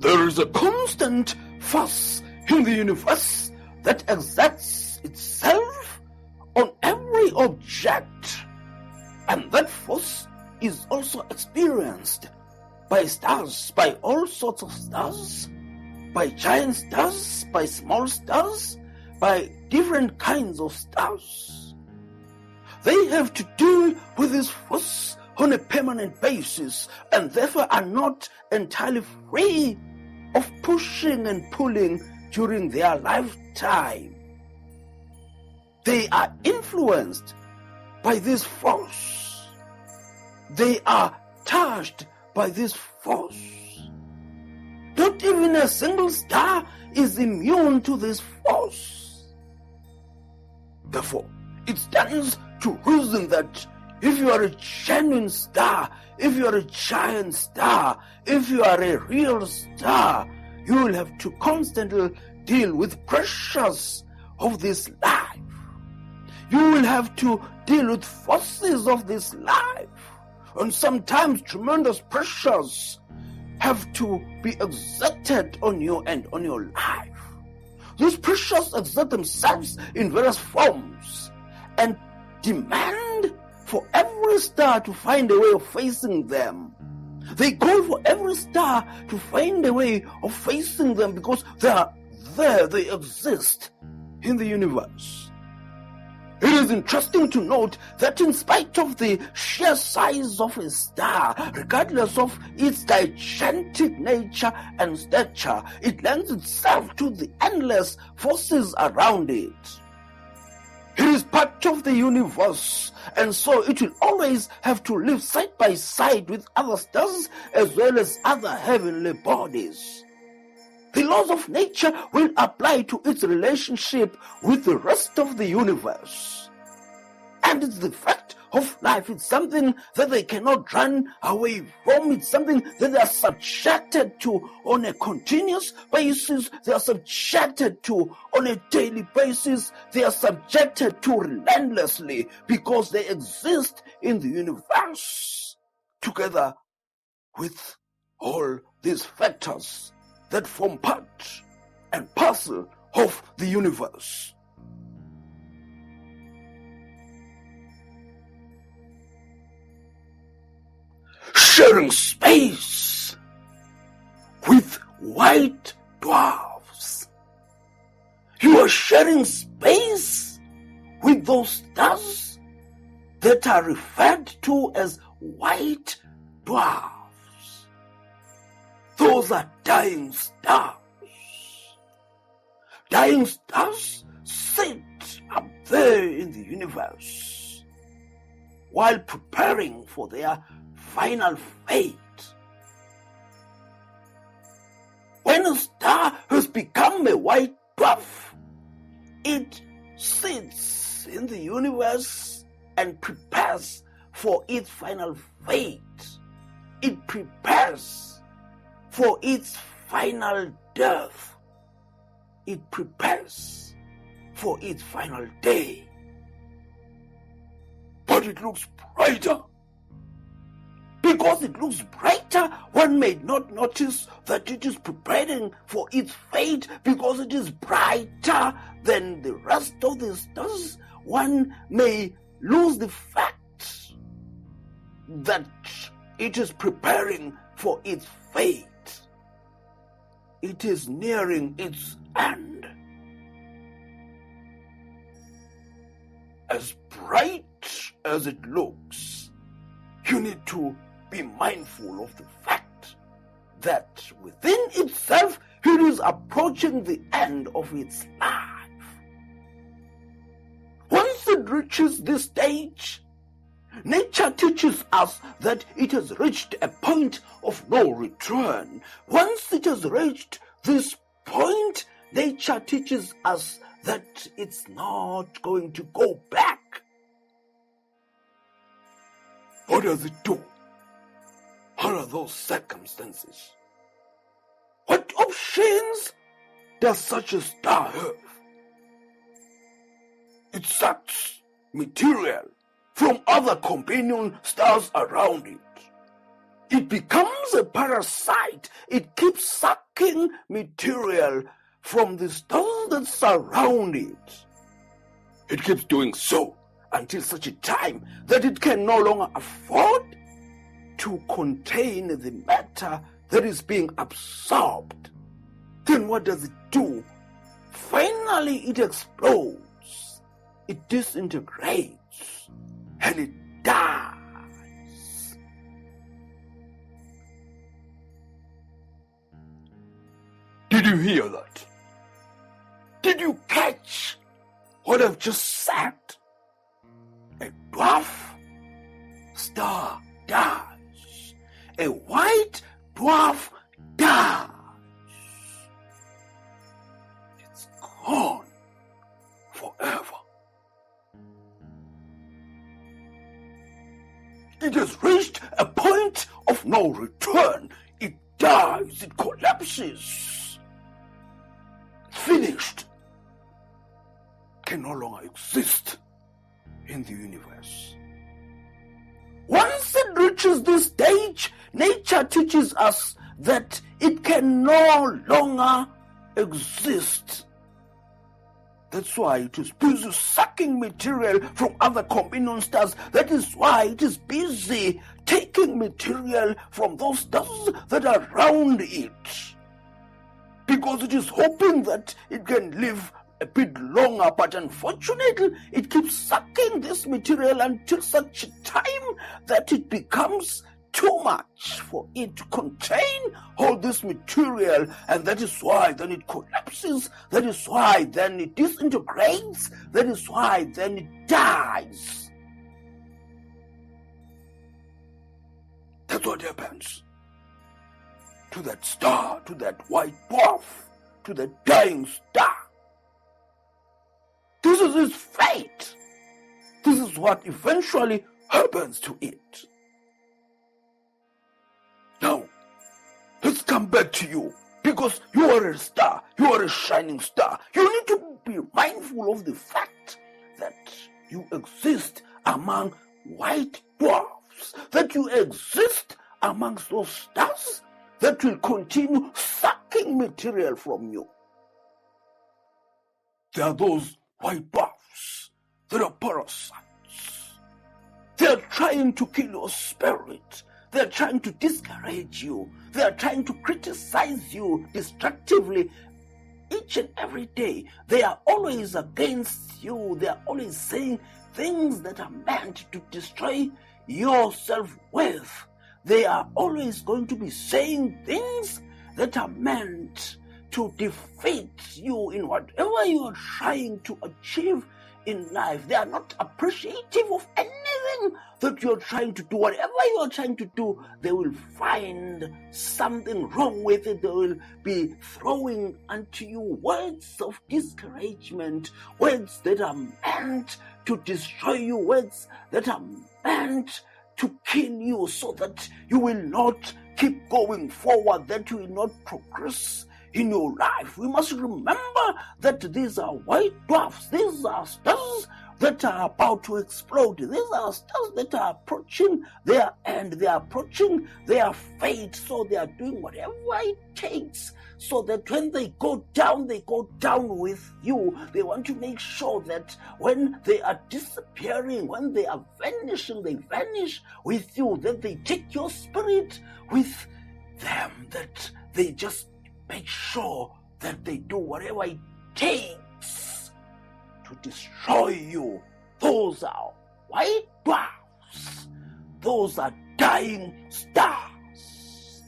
There is a constant force in the universe that exerts itself on every object, and that force is also experienced by stars, by all sorts of stars, by giant stars, by small stars, by different kinds of stars. They have to deal with this force on a permanent basis, and therefore are not entirely free of pushing and pulling during their lifetime. They are influenced by this force. They are touched by this force. Not even a single star is immune to this force. Therefore, it stands to reason that if you are a genuine star, if you are a giant star, if you are a real star, you will have to constantly deal with pressures of this life. You will have to deal with forces of this life. And sometimes tremendous pressures have to be exerted on you and on your life. These pressures exert themselves in various forms and demand for every star to find a way of facing them. They call for every star to find a way of facing them because they are there, they exist in the universe. It is interesting to note that in spite of the sheer size of a star, regardless of its gigantic nature and stature, it lends itself to the endless forces around it. It is part of the universe, and so it will always have to live side by side with other stars as well as other heavenly bodies. The laws of nature will apply to its relationship with the rest of the universe. And it's the fact of life. It's something that they cannot run away from. It's something that they are subjected to on a continuous basis. They are subjected to on a daily basis. They are subjected to relentlessly because they exist in the universe together with all these factors that form part and parcel of the universe. Sharing space with white dwarfs. You are sharing space with those stars that are referred to as white dwarfs. Those are dying stars. Dying stars sit up there in the universe while preparing for their final fate. When a star has become a white dwarf, it sits in the universe and prepares for its final fate. It prepares for its final death. It prepares for its final day. But it looks brighter. Because it looks brighter, one may not notice that it is preparing for its fate because it is brighter than the rest of the stars. One may lose the fact that it is preparing for its fate. It is nearing its end. As bright as it looks, you need to be mindful of the fact that within itself it is approaching the end of its life. Once it reaches this stage, nature teaches us that it has reached a point of no return. Once it has reached this point, nature teaches us that it's not going to go back. What does it do? What are those circumstances? What options does such a star have? It sucks material from other companion stars around it. It becomes a parasite. It keeps sucking material from the stars that surround it. It keeps doing so until such a time that it can no longer afford to contain the matter that is being absorbed. Then what does it do? Finally, it explodes. It disintegrates and it dies. Did you hear that? Did you catch what I've just said? A dwarf star dies. A white dwarf dies. It's gone forever. It has reached a point of no return. It dies. It collapses. Finished. Can no longer exist in the universe. Once it reaches this stage, nature teaches us that it can no longer exist. That's why it is busy sucking material from other companion stars. That is why it is busy taking material from those stars that are around it. Because it is hoping that it can live a bit longer, but unfortunately it keeps sucking this material until such a time that it becomes too much for it to contain all this material, and that is why then it collapses, that is why then it disintegrates, that is why then it dies. That's what happens to that star, to that white dwarf, to that dying star. This is its fate. This is what eventually happens to it. Now, let's come back to you, because you are a star, you are a shining star. You need to be mindful of the fact that you exist among white dwarfs, that you exist amongst those stars that will continue sucking material from you. There are those white dwarfs that are parasites. They are trying to kill your spirit. They are trying to discourage you. They are trying to criticize you destructively each and every day. They are always against you. They are always saying things that are meant to destroy your self-worth. They are always going to be saying things that are meant to defeat you in whatever you are trying to achieve in life. They are not appreciative of anything that you're trying to do. Whatever you are trying to do, they will find something wrong with it. They will be throwing unto you words of discouragement, words that are meant to destroy you, words that are meant to kill you, so that you will not keep going forward, that you will not progress in your life. We must remember that these are white dwarfs. These are stars that are about to explode. These are stars that are approaching their end. They are approaching their fate. So they are doing whatever it takes, so that when they go down with you. They want to make sure that when they are disappearing, when they are vanishing, they vanish with you. Then they take your spirit with them. That they just make sure that they do whatever it takes to destroy you. Those are white dwarfs. Those are dying stars.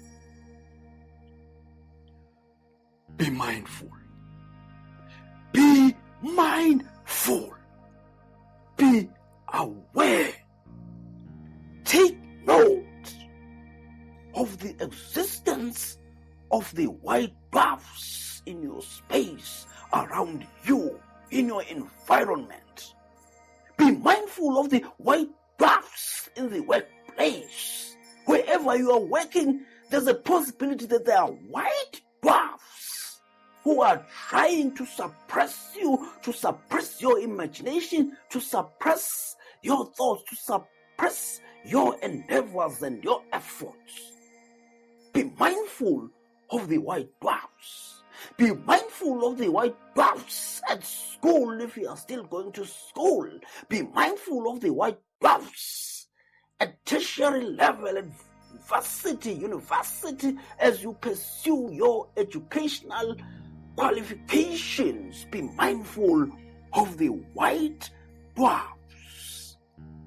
Be mindful. Be mindful. Be aware. Take note of the existence of the white dwarfs in your space, around you, in your environment. Be mindful of the white dwarfs in the workplace. Wherever you are working, there's a possibility that there are white dwarfs who are trying to suppress you, to suppress your imagination, to suppress your thoughts, to suppress your endeavors and your efforts. Be mindful of the white dwarfs. Be mindful of the white dwarfs at school if you are still going to school. Be mindful of the white dwarfs at tertiary level and university as you pursue your educational qualifications. Be mindful of the white dwarfs.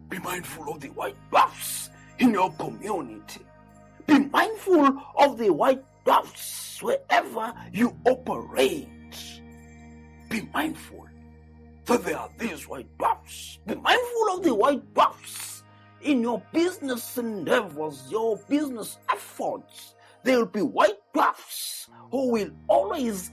Be mindful of the white dwarfs in your community. Be mindful of the white dwarfs wherever you operate. Be mindful that there are these white dwarfs. Be mindful of the white dwarfs in your business endeavors, your business efforts. There will be white dwarfs who will always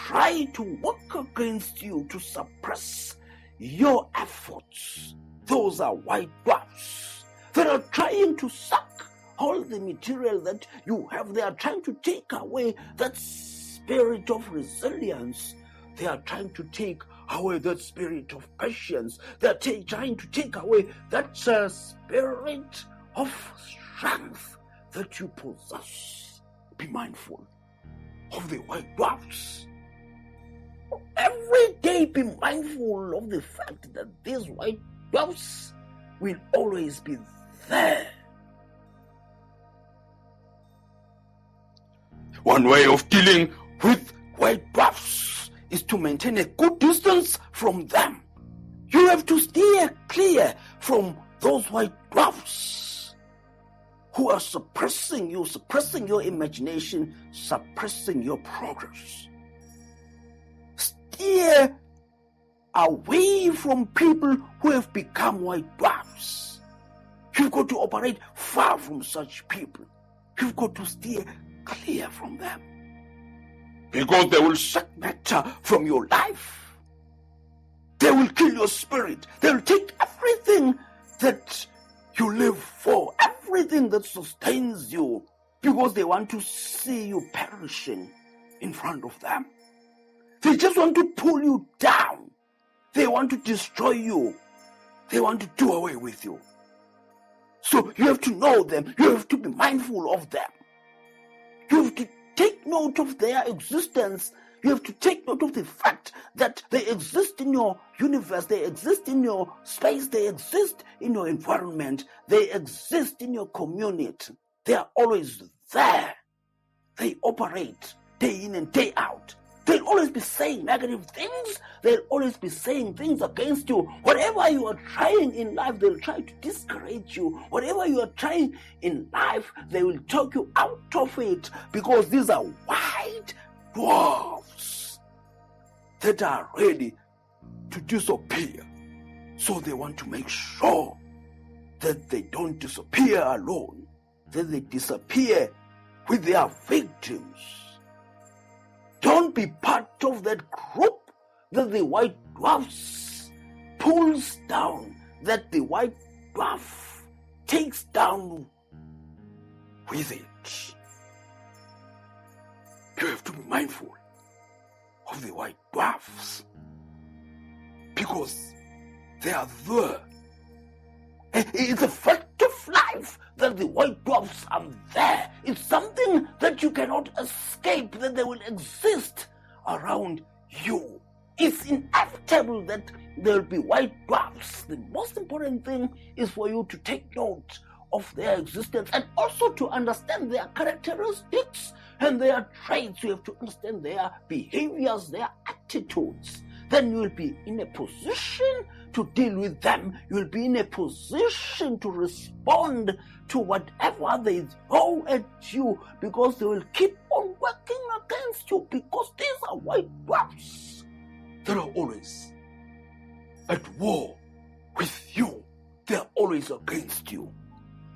try to work against you to suppress your efforts. Those are white dwarfs that are trying to suck all the material that you have. They are trying to take away that spirit of resilience. They are trying to take away that spirit of patience. They are trying to take away that spirit of strength that you possess. Be mindful of the white dwarfs. Every day be mindful of the fact that these white dwarfs will always be there. One way of dealing with white dwarfs is to maintain a good distance from them. You have to steer clear from those white dwarfs who are suppressing you, suppressing your imagination, suppressing your progress. Steer away from people who have become white dwarfs. You've got to operate far from such people. You've got to steer clear from them, because they will suck matter from your life. They will kill your spirit. They will take everything that you live for, everything that sustains you, because they want to see you perishing in front of them. They just want to pull you down. They want to destroy you. They want to do away with you. So you have to know them. You have to be mindful of them. You have to take note of their existence. You have to take note of the fact that they exist in your universe, they exist in your space, they exist in your environment, they exist in your community. They are always there. They operate day in and day out. They'll always be saying negative things. They'll always be saying things against you. Whatever you are trying in life, they'll try to discourage you. Whatever you are trying in life, they will talk you out of it, because these are white dwarfs that are ready to disappear. So they want to make sure that they don't disappear alone, that they disappear with their victims. Don't be part of that group that the white dwarfs pulls down, that the white dwarf takes down with it. You have to be mindful of the white dwarfs, because they are there. It's a fact of life that the white dwarfs are there. It's something that you cannot escape, that they will exist around you. It's inevitable that there will be white dwarfs. The most important thing is for you to take note of their existence and also to understand their characteristics and their traits. You have to understand their behaviors, their attitudes. Then you will be in a position to deal with them. You will be in a position to respond to whatever they throw at you, because they will keep on working against you, because these are white dwarfs that are always at war with you. They are always against you.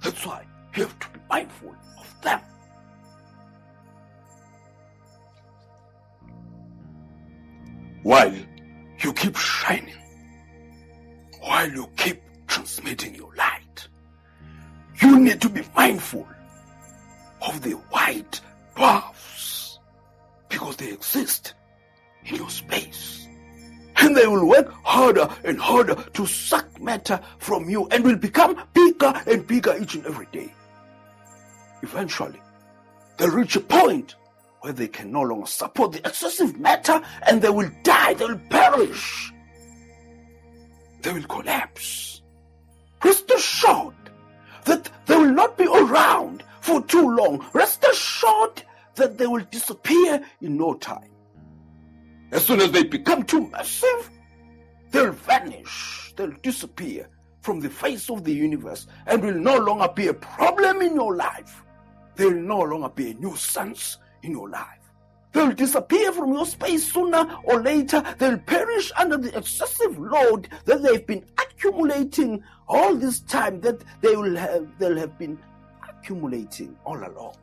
That's why you have to be mindful of them. While you keep shining, while you keep transmitting your light, you need to be mindful of the white dwarfs, because they exist in your space. And they will work harder and harder to suck matter from you, and will become bigger and bigger each and every day. Eventually, They'll reach a point where they can no longer support the excessive matter, and they will die, they will perish. They will collapse. Rest assured that they will not be around for too long. Rest assured that they will disappear in no time. As soon as they become too massive, they'll vanish, they'll disappear from the face of the universe and will no longer be a problem in your life. They will no longer be a nuisance in your life. They'll disappear from your space sooner or later. They'll perish under the excessive load that they've been accumulating all this time, that they'll have been accumulating all along.